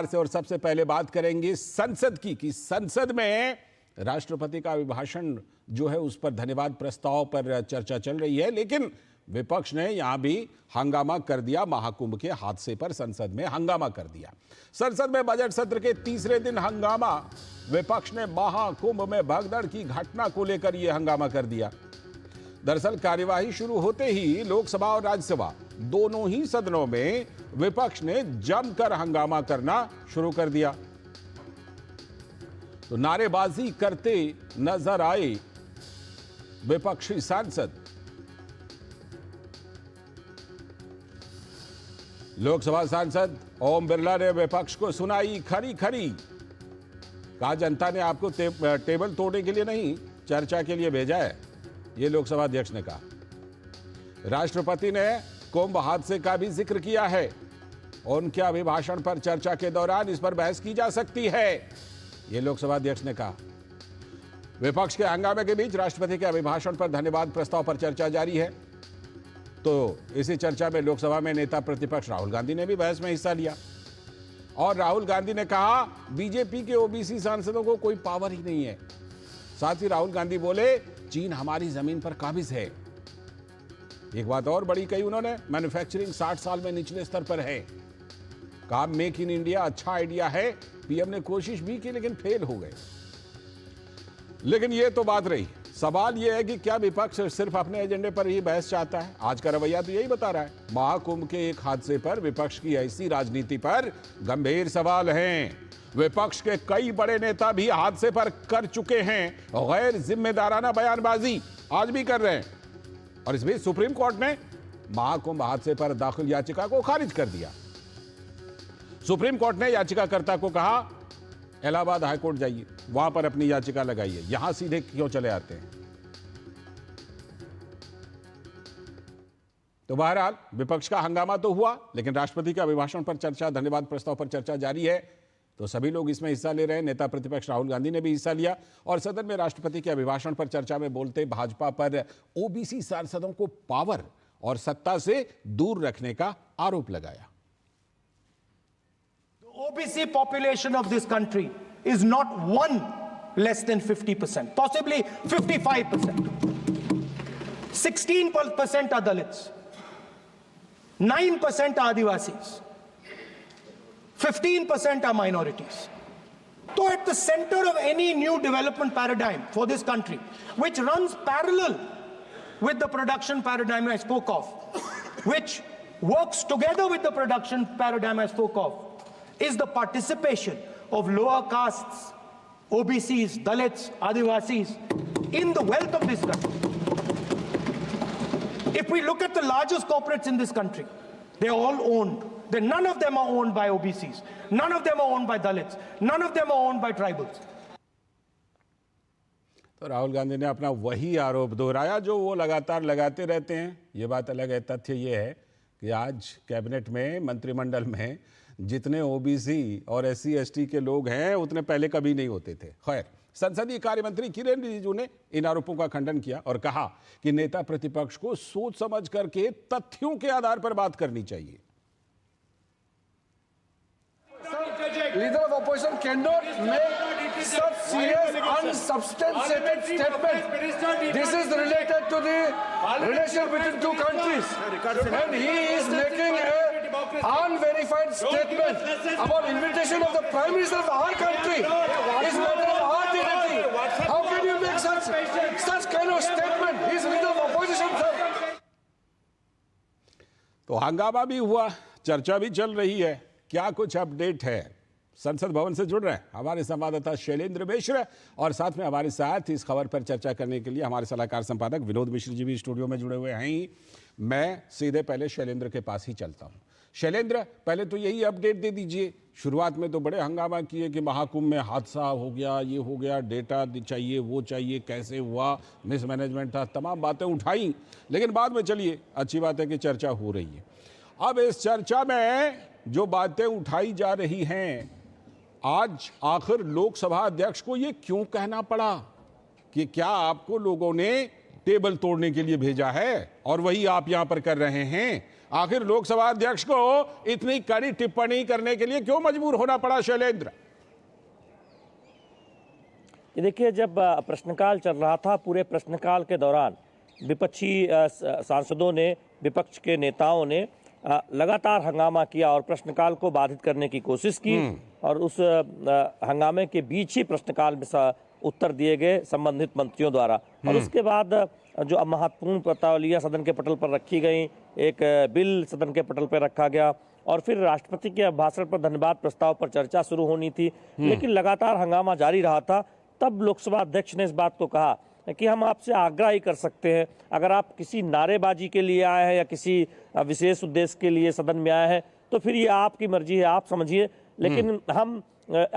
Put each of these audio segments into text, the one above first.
से और सबसे पहले बात करेंगे संसद की कि संसद में राष्ट्रपति का अभिभाषण जो है उस पर धन्यवाद प्रस्ताव पर चर्चा चल रही है, लेकिन विपक्ष ने यहां भी हंगामा कर दिया। महाकुंभ के हादसे पर संसद में हंगामा कर दिया। संसद में बजट सत्र के तीसरे दिन हंगामा। विपक्ष ने महाकुंभ में भगदड़ की घटना को लेकर यह हंगामा कर दिया। दरअसल कार्यवाही शुरू होते ही लोकसभा और राज्यसभा दोनों ही सदनों में विपक्ष ने जमकर हंगामा करना शुरू कर दिया। तो नारेबाजी करते नजर आए विपक्षी सांसद। लोकसभा सांसद ओम बिरला ने विपक्ष को सुनाई खरी खरी। कहा, जनता ने आपको टेबल तोड़ने के लिए नहीं, चर्चा के लिए भेजा है, ये लोकसभा अध्यक्ष ने कहा। राष्ट्रपति ने कुंभ हादसे का भी जिक्र किया है। उनके अभिभाषण पर चर्चा के दौरान इस पर बहस की जा सकती है, ये लोकसभा अध्यक्ष ने कहा। विपक्ष के हंगामे के बीच राष्ट्रपति के अभिभाषण पर धन्यवाद प्रस्ताव पर चर्चा जारी है। तो इसी चर्चा में लोकसभा में नेता प्रतिपक्ष राहुल गांधी ने भी बहस में हिस्सा लिया और राहुल गांधी ने कहा, बीजेपी के ओबीसी सांसदों को कोई पावर ही नहीं है। साथ ही राहुल गांधी बोले, चीन हमारी जमीन पर काबिज है। एक बात और बड़ी कही उन्होंने, मैन्युफैक्चरिंग 60 साल में निचले स्तर पर है। कहा, मेक इन इंडिया अच्छा आइडिया है, पीएम ने कोशिश भी की लेकिन फेल हो गए। लेकिन यह तो बात रही, सवाल यह है कि क्या विपक्ष सिर्फ अपने एजेंडे पर ही बहस चाहता है? आज का रवैया तो यही बता रहा है। महाकुंभ के एक हादसे पर विपक्ष की ऐसी राजनीति पर गंभीर सवाल हैं। विपक्ष के कई बड़े नेता भी हादसे पर कर चुके हैं गैर जिम्मेदाराना बयानबाजी, आज भी कर रहे हैं। और इस बीच सुप्रीम कोर्ट ने महाकुंभ हादसे पर दाखिल याचिका को खारिज कर दिया। सुप्रीम कोर्ट ने याचिकाकर्ता को कहा, इलाहाबाद हाईकोर्ट जाइए, वहां पर अपनी याचिका लगाइए, यहां सीधे क्यों चले आते हैं। तो बहरहाल विपक्ष का हंगामा तो हुआ, लेकिन राष्ट्रपति के अभिभाषण पर चर्चा, धन्यवाद प्रस्ताव पर चर्चा जारी है। तो सभी लोग इसमें हिस्सा ले रहे हैं। नेता प्रतिपक्ष राहुल गांधी ने भी हिस्सा लिया और सदन में राष्ट्रपति के अभिभाषण पर चर्चा में बोलते भाजपा पर ओबीसी सांसदों को पावर और सत्ता से दूर रखने का आरोप लगाया। OBC population of this country is not one less than 50%, possibly 55%. 16% are Dalits, 9% are Adivasis, 15% are minorities. So at the center of any new development paradigm for this country, which runs parallel with the production paradigm I spoke of, which works together with the production paradigm I spoke of, is the participation of lower castes, OBCs, Dalits, Adivasis in the wealth of this country. If we look at the largest corporates in this country, they're all owned. None of them are owned by OBCs. None of them are owned by Dalits. None of them are owned by tribals. तो राहुल गांधी ने अपना वही आरोप दोहराया जो वो लगातार लगाते रहते हैं। ये बात अलग है। तथ्य ये है कि आज कैबिनेट में, मंत्रिमंडल में जितने ओबीसी और एससी एसटी के लोग हैं उतने पहले कभी नहीं होते थे। खैर, संसदीय कार्य मंत्री किरेन रिजिजू ने इन आरोपों का खंडन किया और कहा कि नेता प्रतिपक्ष को सोच समझ करके तथ्यों के आधार पर बात करनी चाहिए। Leader of opposition cannot make such serious unsubstantiated statement. This is related to the relation between two countries, and he is making a unverified statement about invitation of the Prime Minister of our country. Is matter of our dignity. How can you make such kind of statement? He is leader of opposition, sir. तो हंगामा भी हुआ, चर्चा भी चल रही है। क्या कुछ अपडेट है? संसद भवन से जुड़ रहे हैं हमारे संवाददाता शैलेंद्र मिश्र और साथ में हमारे साथ इस खबर पर चर्चा करने के लिए हमारे सलाहकार संपादक विनोद मिश्र जी भी स्टूडियो में जुड़े हुए हैं। मैं सीधे पहले शैलेंद्र के पास ही चलता हूं। शैलेंद्र, पहले तो यही अपडेट दे दीजिए। शुरुआत में तो बड़े हंगामा किए कि महाकुंभ में हादसा हो गया, ये हो गया, डेटा चाहिए, वो चाहिए, कैसे हुआ, मिसमैनेजमेंट था, तमाम बातें उठाई। लेकिन बाद में चलिए, अच्छी बात है कि चर्चा हो रही है। अब इस चर्चा में जो बातें उठाई जा रही हैं, आज आखिर लोकसभा अध्यक्ष को ये क्यों कहना पड़ा कि क्या आपको लोगों ने टेबल तोड़ने के लिए भेजा है और वही आप यहां पर कर रहे हैं? आखिर लोकसभा अध्यक्ष को इतनी कड़ी टिप्पणी करने के लिए क्यों मजबूर होना पड़ा शैलेंद्र? ये देखिए, जब प्रश्नकाल चल रहा था, पूरे प्रश्नकाल के दौरान विपक्षी सांसदों ने, विपक्ष के नेताओं ने लगातार हंगामा किया और प्रश्नकाल को बाधित करने की कोशिश की और उस हंगामे के बीच ही प्रश्नकाल में उत्तर दिए गए संबंधित मंत्रियों द्वारा। और उसके बाद जो महत्वपूर्ण प्रस्तावलियां सदन के पटल पर रखी गई, एक बिल सदन के पटल पर रखा गया और फिर राष्ट्रपति के भाषण पर धन्यवाद प्रस्ताव पर चर्चा शुरू होनी थी, लेकिन लगातार हंगामा जारी रहा था। तब लोकसभा अध्यक्ष ने इस बात को कहा कि हम आपसे आग्रह ही कर सकते हैं, अगर आप किसी नारेबाजी के लिए आए हैं या किसी विशेष उद्देश्य के लिए सदन में आए हैं तो फिर ये आपकी मर्जी है, आप समझिए, लेकिन हम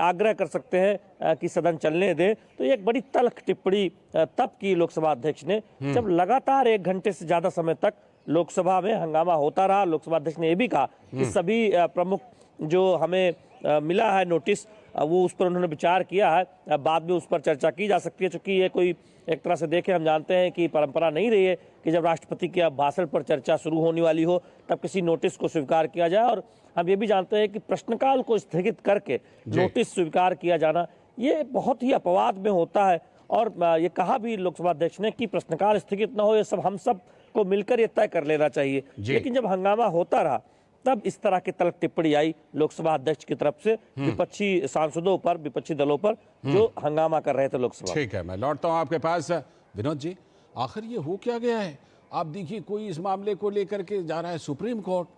आग्रह कर सकते हैं कि सदन चलने दें। तो ये एक बड़ी तल्ख टिप्पणी तब की लोकसभा अध्यक्ष ने, जब लगातार 1 घंटे से ज्यादा समय तक लोकसभा में हंगामा होता रहा। लोकसभा अध्यक्ष ने यह भी कहा कि सभी प्रमुख जो हमें मिला है नोटिस, वो उस पर उन्होंने विचार किया है, बाद में उस पर चर्चा की जा सकती है। चूंकि ये कोई एक तरह से देखें, हम जानते हैं कि परंपरा नहीं रही है कि जब राष्ट्रपति के भाषण पर चर्चा शुरू होने वाली हो तब किसी नोटिस को स्वीकार किया जाए। और हम ये भी जानते हैं कि प्रश्नकाल को स्थगित करके नोटिस स्वीकार किया जाना ये बहुत ही अपवाद में होता है। और ये कहा भी लोकसभा अध्यक्ष ने कि प्रश्नकाल स्थगित न हो, ये सब हम सब को मिलकर ये तय कर लेना चाहिए। लेकिन जब हंगामा होता रहा तब इस तरह की तल्ख टिप्पणी आई लोकसभा अध्यक्ष की तरफ से विपक्षी सांसदों पर, विपक्षी दलों पर जो हंगामा कर रहे थे लोकसभा। ठीक है, मैं लौटता हूं आपके पास। विनोद जी, आखिर ये हो क्या गया है? आप देखिए, कोई इस मामले को लेकर के जा रहा है सुप्रीम कोर्ट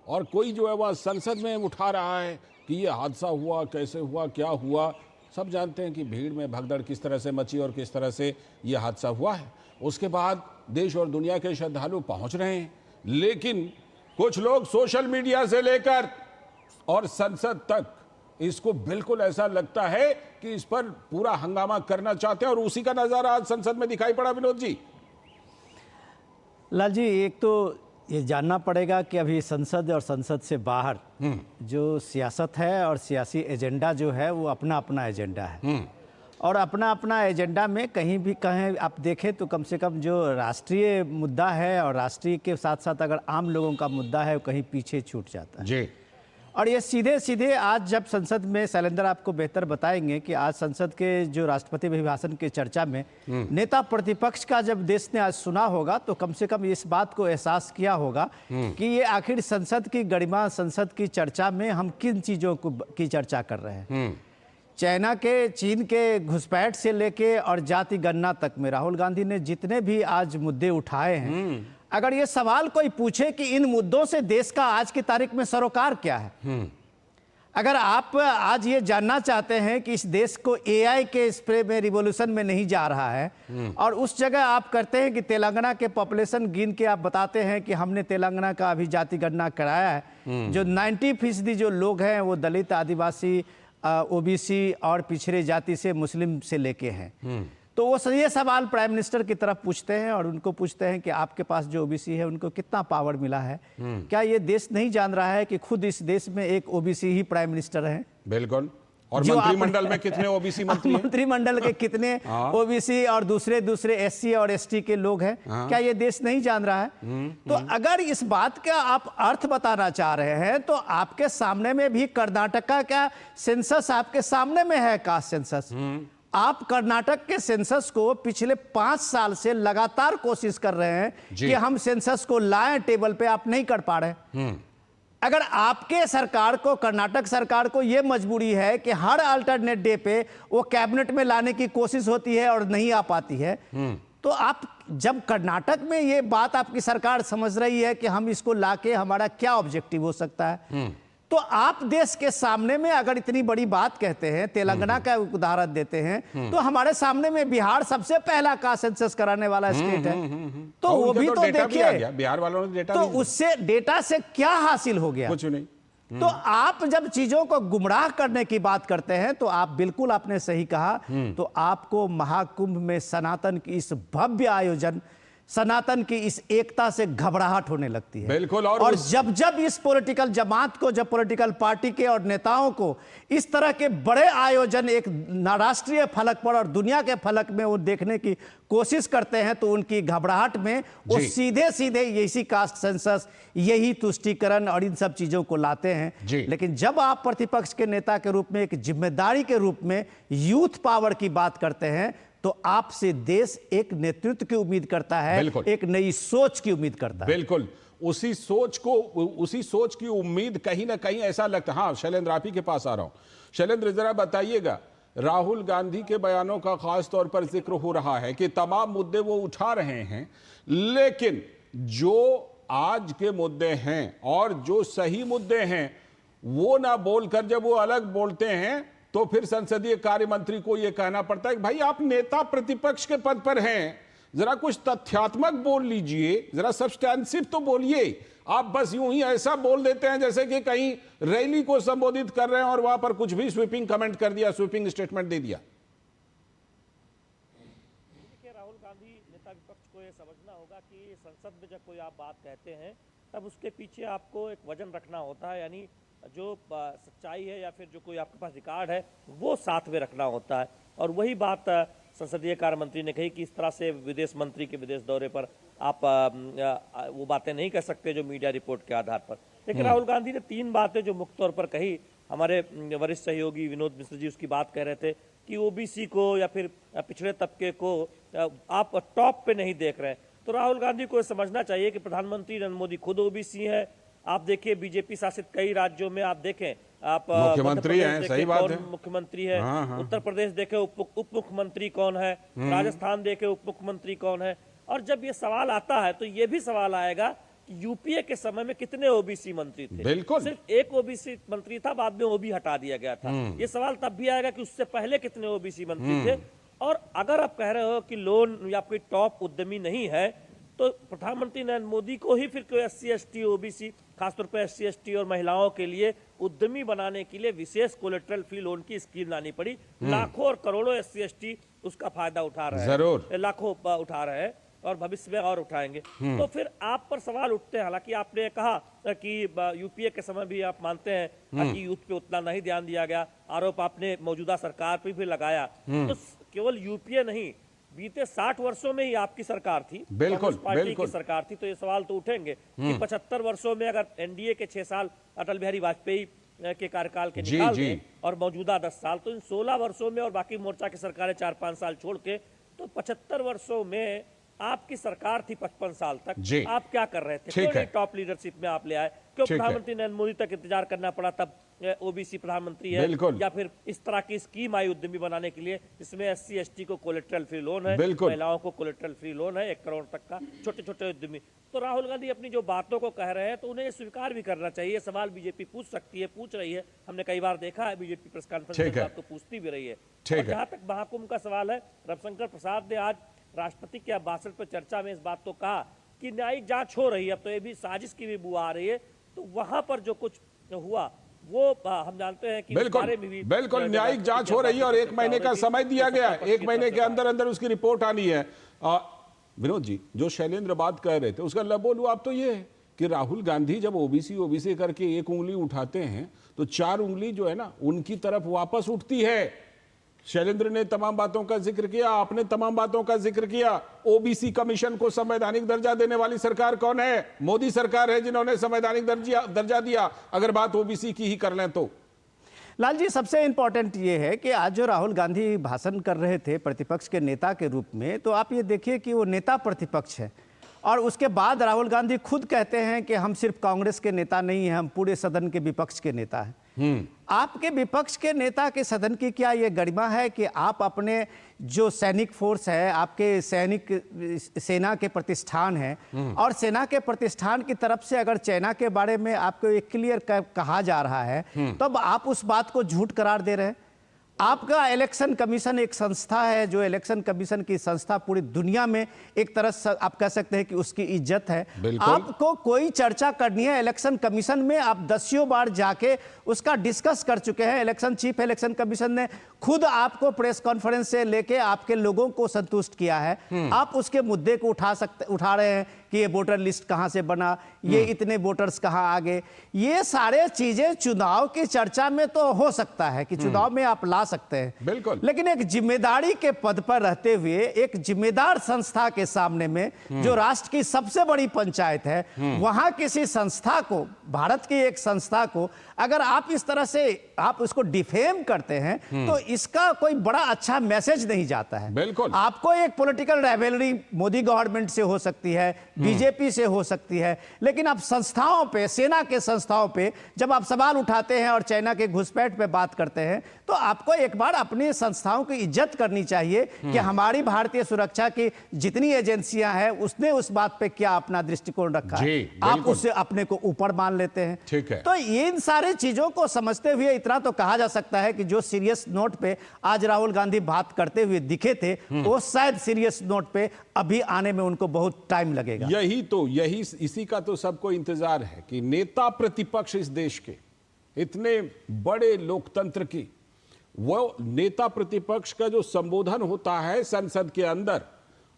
और कोई जो है वह संसद में उठा रहा है कि ये हादसा हुआ, कैसे हुआ, क्या हुआ। सब जानते हैं कि भीड़ में भगदड़ किस तरह से मची और किस तरह से ये हादसा हुआ है। उसके बाद देश और दुनिया के श्रद्धालु पहुंच रहे हैं, लेकिन कुछ लोग सोशल मीडिया से लेकर और संसद तक इसको बिल्कुल ऐसा लगता है कि इस पर पूरा हंगामा करना चाहते हैं और उसी का नजारा आज संसद में दिखाई पड़ा। विनोद जी, लाल जी, एक तो ये जानना पड़ेगा कि अभी संसद और संसद से बाहर जो सियासत है और सियासी एजेंडा जो है वो अपना अपना एजेंडा है और अपना अपना एजेंडा में कहीं भी कहें आप देखें तो कम से कम जो राष्ट्रीय मुद्दा है और राष्ट्रीय के साथ साथ अगर आम लोगों का मुद्दा है वो कहीं पीछे छूट जाता है जी। और ये सीधे सीधे आज जब संसद में शैलेंद्र आपको बेहतर बताएंगे कि आज संसद के जो राष्ट्रपति अभिभाषण की चर्चा में नेता प्रतिपक्ष का जब देश ने आज सुना होगा तो कम से कम इस बात को एहसास किया होगा कि ये आखिर संसद की गरिमा, संसद की चर्चा में हम किन चीज़ों की चर्चा कर रहे हैं। चाइना के, चीन के घुसपैठ से लेके और जाति गणना तक में राहुल गांधी ने जितने भी आज मुद्दे उठाए हैं, अगर ये सवाल कोई पूछे कि इन मुद्दों से देश का आज की तारीख में सरोकार क्या है, अगर आप आज ये जानना चाहते हैं कि इस देश को एआई के स्प्रे में रिवॉल्यूशन में नहीं जा रहा है और उस जगह आप करते हैं कि तेलंगाना के पॉपुलेशन गिन के आप बताते हैं कि हमने तेलंगाना का अभी जाति गणना कराया है, जो 90% जो लोग हैं वो दलित, आदिवासी, ओबीसी और पिछड़े जाति से, मुस्लिम से लेके हैं। तो वो ये सवाल प्राइम मिनिस्टर की तरफ पूछते हैं और उनको पूछते हैं कि आपके पास जो ओबीसी है उनको कितना पावर मिला है। क्या ये देश नहीं जान रहा है कि खुद इस देश में एक ओबीसी ही प्राइम मिनिस्टर है? बिल्कुल। और मंत्रिमंडल में कितने ओबीसी मंत्री हैं? मंत्रिमंडल के कितने ओबीसी और दूसरे एससी और एसटी के लोग हैं? क्या ये देश नहीं जान रहा है? तो अगर इस बात का आप अर्थ बताना चाह रहे हैं तो आपके सामने में भी कर्नाटका का सेंसस आपके सामने में है, कास्ट सेंसस। आप कर्नाटक के सेंसस को पिछले 5 साल से लगातार कोशिश कर रहे हैं कि हम सेंसस को लाएं टेबल पे, आप नहीं कर पा रहे। अगर आपके सरकार को, कर्नाटक सरकार को यह मजबूरी है कि हर अल्टरनेट डे पे वो कैबिनेट में लाने की कोशिश होती है और नहीं आ पाती है, तो आप जब कर्नाटक में ये बात आपकी सरकार समझ रही है कि हम इसको लाके हमारा क्या ऑब्जेक्टिव हो सकता है, तो आप देश के सामने में अगर इतनी बड़ी बात कहते हैं, तेलंगाना का उदाहरण देते हैं, तो हमारे सामने में बिहार सबसे पहला कास्ट सेंसस कराने वाला स्टेट है। तो वो भी तो देखिए, बिहार वालों ने डेटा तो उससे डेटा से क्या हासिल हो गया? कुछ नहीं। तो आप जब चीजों को गुमराह करने की बात करते हैं तो आप बिल्कुल, आपने सही कहा, तो आपको महाकुंभ में सनातन की इस भव्य आयोजन सनातन की इस एकता से घबराहट होने लगती है। बिल्कुल। और जब जब इस पॉलिटिकल जमात को, जब पॉलिटिकल पार्टी के और नेताओं को इस तरह के बड़े आयोजन एक राष्ट्रीय फलक पर और दुनिया के फलक में वो देखने की कोशिश करते हैं, तो उनकी घबराहट में वो सीधे सीधे यही कास्ट सेंसस, यही तुष्टीकरण और इन सब चीजों को लाते हैं। लेकिन जब आप प्रतिपक्ष के नेता के रूप में, एक जिम्मेदारी के रूप में यूथ पावर की बात करते हैं, तो आपसे देश एक नेतृत्व की उम्मीद करता है, एक नई सोच की उम्मीद करता है। बिल्कुल, उसी सोच की उम्मीद कहीं ना कहीं ऐसा लगता है। हाँ, शैलेंद्र आप ही के पास आ रहा हूं। शैलेंद्र जरा बताइएगा, राहुल गांधी के बयानों का खास तौर पर जिक्र हो रहा है कि तमाम मुद्दे वो उठा रहे हैं, लेकिन जो आज के मुद्दे हैं और जो सही मुद्दे हैं वो ना बोलकर जब वो अलग बोलते हैं, तो फिर संसदीय कार्य मंत्री को यह कहना पड़ता है कि भाई आप नेता प्रतिपक्ष के पद पर हैं, जरा कुछ तथ्यात्मक बोल लीजिए, जरा सब्सटेंसिव तो बोलिए। आप बस यूं ही ऐसा बोल देते हैं जैसे कि कहीं रैली को संबोधित कर रहे हैं और वहां पर कुछ भी स्वीपिंग कमेंट कर दिया, स्वीपिंग स्टेटमेंट दे दिया। राहुल गांधी नेता विपक्ष को यह समझना होगा कि संसद में जब कोई आप बात कहते हैं तब उसके पीछे आपको एक वजन रखना होता है, यानी जो सच्चाई है या फिर जो कोई आपके पास रिकॉर्ड है वो साथ में रखना होता है। और वही बात संसदीय कार्य मंत्री ने कही कि इस तरह से विदेश मंत्री के विदेश दौरे पर आप वो बातें नहीं कह सकते जो मीडिया रिपोर्ट के आधार पर। लेकिन राहुल गांधी ने 3 बातें जो मुख्य तौर पर कही, हमारे वरिष्ठ सहयोगी विनोद मिश्र जी उसकी बात कह रहे थे कि ओबीसी को या फिर पिछड़े तबके को आप टॉप पे नहीं देख रहे। तो राहुल गांधी को समझना चाहिए कि प्रधानमंत्री नरेंद्र मोदी खुद ओबीसी है। आप देखिए बीजेपी शासित कई राज्यों में आप देखें, आप मुख्यमंत्री हैं, सही बात है, मुख्यमंत्री है। उत्तर प्रदेश देखे उप मुख्यमंत्री कौन है, राजस्थान देखे उप मुख्यमंत्री कौन है। और जब ये सवाल आता है तो ये भी सवाल आएगा कि यूपीए के समय में कितने ओबीसी मंत्री थे। बिल्कुल, सिर्फ एक ओबीसी मंत्री था, बाद में वो भी हटा दिया गया था। ये सवाल तब भी आएगा कि उससे पहले कितने ओबीसी मंत्री थे। और अगर आप कह रहे हो कि लोन या कोई टॉप उद्यमी नहीं है, तो प्रधानमंत्री नरेंद्र मोदी को ही फिर कोई SC ST OBC, खासतौर पर SC ST और महिलाओं के लिए उद्यमी बनाने के लिए विशेष कोलेटरल फ्री लोन की स्कीम लानी पड़ी। लाखों और करोड़ों SC ST उसका फायदा उठा रहे हैं, जरूर लाखों उठा रहे हैं और भविष्य में और उठाएंगे। तो फिर आप पर सवाल उठते हैं। हालांकि आपने कहा कि यूपीए के समय भी आप मानते हैं कि यूथ पे उतना नहीं ध्यान दिया गया, आरोप आपने मौजूदा सरकार पे भी लगाया। तो केवल यूपीए नहीं, बीते 60 वर्षों में ही आपकी सरकार थी, बिल्कुल पार्टी की सरकार थी। तो ये सवाल तो उठेंगे कि 75 वर्षों में अगर एनडीए के 6 साल अटल बिहारी वाजपेयी के कार्यकाल के निकाल दें और मौजूदा 10 साल, तो इन 16 वर्षों में और बाकी मोर्चा की सरकारें 4-5 साल छोड़ के, तो 75 वर्षों में आपकी सरकार थी 55 साल तक। आप क्या कर रहे थे? क्यों नहीं टॉप लीडरशिप में आप ले आए? क्यों प्रधानमंत्री नरेंद्र मोदी तक इंतजार करना पड़ा? तब ओबीसी प्रधानमंत्री है, या फिर इस तरह की स्कीम आई उद्यमी बनाने के लिए जिसमें SC ST को कोलेटरल फ्री लोन है, महिलाओं को कोलेटरल फ्री लोन है 1 करोड़ तक का, छोटे छोटे उद्यमी। तो राहुल गांधी अपनी जो बातों को कह रहे हैं तो उन्हें स्वीकार भी करना चाहिए। सवाल बीजेपी पूछ सकती है, पूछ रही है, हमने कई बार देखा है बीजेपी प्रेस कॉन्फ्रेंस में तो पूछती भी रही है। जहां तक महाकुंभ का सवाल है, रविशंकर प्रसाद ने आज राष्ट्रपति के भाषण पर चर्चा में इस बात को कहा कि न्यायिक जांच हो रही है, अब तो ये भी साजिश की भी बुआ आ रही है। तो वहां पर जो कुछ हुआ वो हम जानते हैं कि बिल्कुल न्यायिक जांच हो रही है और 1 महीने का समय दिया गया है। 1 महीने के अंदर अंदर उसकी रिपोर्ट आनी है। विनोद जी, जो शैलेंद्र बात कर रहे थे उसका लबोलुआब तो ये है कि राहुल गांधी जब ओबीसी करके 1 उंगली उठाते हैं तो 4 उंगली जो है ना उनकी तरफ वापस उठती है। शैलेंद्र ने तमाम बातों का जिक्र किया, आपने तमाम बातों का जिक्र किया। ओबीसी कमीशन को संवैधानिक दर्जा देने वाली सरकार कौन है? मोदी सरकार है जिन्होंने संवैधानिक दर्जा दिया। अगर बात ओबीसी की ही कर लें तो लाल जी, सबसे इंपॉर्टेंट ये है कि आज जो राहुल गांधी भाषण कर रहे थे प्रतिपक्ष के नेता के रूप में, तो आप ये देखिए कि वो नेता प्रतिपक्ष है और उसके बाद राहुल गांधी खुद कहते हैं कि हम सिर्फ कांग्रेस के नेता नहीं हैं, हम पूरे सदन के विपक्ष के नेता हैं। आपके विपक्ष के नेता के सदन की क्या ये गरिमा है कि आप अपने जो सैनिक फोर्स है, आपके सैनिक सेना के प्रतिष्ठान है और सेना के प्रतिष्ठान की तरफ से अगर चाइना के बारे में आपको एक क्लियर कहा जा रहा है, तब आप उस बात को झूठ करार दे रहे हैं। आपका इलेक्शन कमीशन एक संस्था है, जो इलेक्शन कमीशन की संस्था पूरी दुनिया में एक तरह से आप कह सकते हैं कि उसकी इज्जत है। बिल्कुल। आपको कोई चर्चा करनी है इलेक्शन कमीशन में, आप दसियों बार जाके उसका डिस्कस कर चुके हैं। इलेक्शन चीफ इलेक्शन कमीशन ने खुद आपको प्रेस कॉन्फ्रेंस से लेके आपके लोगों को संतुष्ट किया है। आप उसके मुद्दे को उठा रहे हैं कि ये वोटर लिस्ट कहां से बना, ये इतने वोटर्स कहां आ गए। ये सारे चीजें चुनाव की चर्चा में तो हो सकता है कि चुनाव में आप ला सकते हैं, बिल्कुल। लेकिन एक जिम्मेदारी के पद पर रहते हुए एक जिम्मेदार संस्था के सामने में, जो राष्ट्र की सबसे बड़ी पंचायत है, वहां किसी संस्था को, भारत की एक संस्था को अगर आप इस तरह से आप उसको डिफेम करते हैं तो इसका कोई बड़ा अच्छा मैसेज नहीं जाता है। बिल्कुल। आपको एक पॉलिटिकल राइवलरी मोदी गवर्नमेंट से हो सकती है, बीजेपी से हो सकती है, लेकिन आप संस्थाओं पे, सेना के संस्थाओं पे जब आप सवाल उठाते हैं और चाइना के घुसपैठ पे बात करते हैं, तो आपको एक बार अपनी संस्थाओं की इज्जत करनी चाहिए कि हमारी भारतीय सुरक्षा की जितनी एजेंसियां हैं उसने उस बात पे क्या अपना दृष्टिकोण रखा है। आप बिल्कुल। उससे अपने को ऊपर मान लेते हैं। ठीक है। तो इन सारी चीजों को समझते हुए इतना तो कहा जा सकता है कि जो सीरियस नोट पे आज राहुल गांधी बात करते हुए दिखे थे, वो शायद सीरियस नोट पे अभी आने में उनको बहुत टाइम लगेगा। यही इसी का तो सबको इंतजार है कि नेता प्रतिपक्ष इस देश के, इतने बड़े लोकतंत्र की, वो नेता प्रतिपक्ष का जो संबोधन होता है संसद के अंदर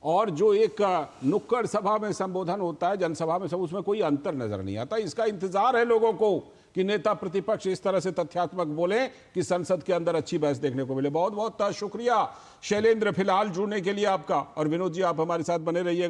और जो एक नुक्कड़ सभा में संबोधन होता है, जनसभा में, सब उसमें कोई अंतर नजर नहीं आता। इसका इंतजार है लोगों को कि नेता प्रतिपक्ष इस तरह से तथ्यात्मक बोले कि संसद के अंदर अच्छी बहस देखने को मिले। बहुत बहुत शुक्रिया शैलेंद्र फिलहाल जुड़ने के लिए आपका, और विनोद जी आप हमारे साथ बने रहिएगा।